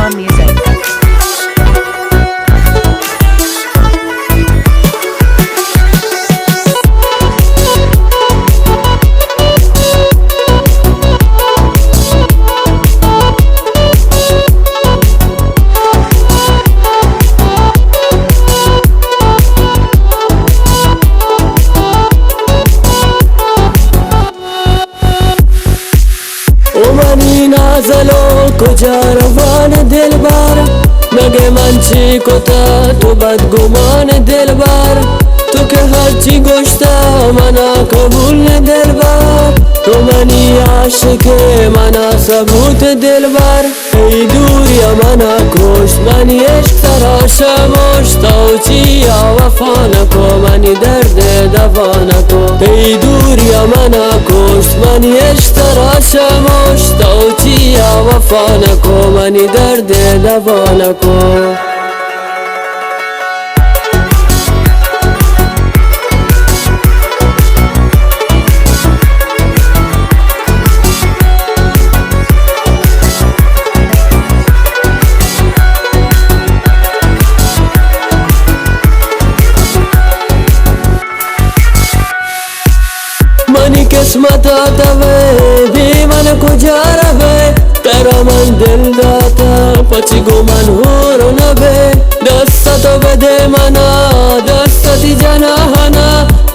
Sangam Music. नाज़लो कुजा रवान दिलबार मगे मंची कोता तो बदगुमान दिलबार तो के हर्ची गोश्ता मना कबूल दिलबार तो मनी आशिक मना सबूत दिलबार ای دوریا منا کش منی عشق تراشمش توچیا وفا نکو منی درد دوا نکو ای دوریا منا کش منی عشق تراشمش توچیا وفا نکو منی درد دوا نکو मनी किस्मत तवे भी मन को जा रहे तेरा मन दिल दाता पची गो मन हो नवे दस्ता तो बदे मना दस्ता ती जना हना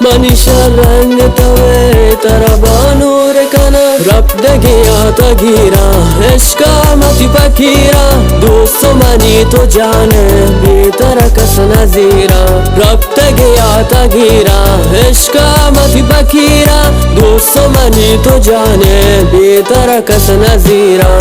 मनी शरंग तवे तेरा बानूर कना रब दगिया तगीरा इश्का मती फकीरा दोस्तों मनी तो जाने बेतरा कस नजीरा रब दगिया तगीरा इश्का मती फकीरा दोस्तों मनी तो जाने बेतरा कस नजीरा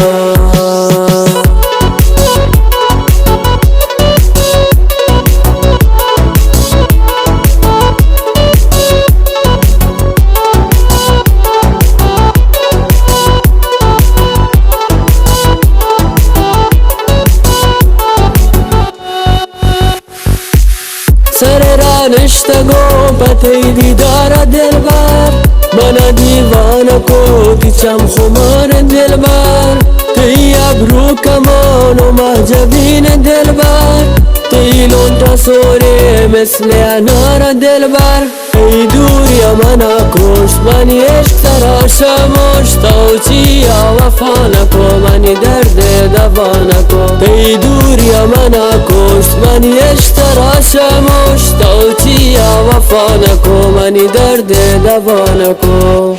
निश्तगो पते दीदार दिलबार मना दीवाना को तिचम खुमार दिलबार ती अब्रू कमानो महजबीन दिलबार ती लोंटा सोरे मिसले अनार दिलबार ای دوریا منا کش منی عشق تراشمش توچیا وفا نکو منی درد دوا نکو ای دوریا منا کش منی عشق تراشمش توچیا وفا نکو منی درد دوا نکو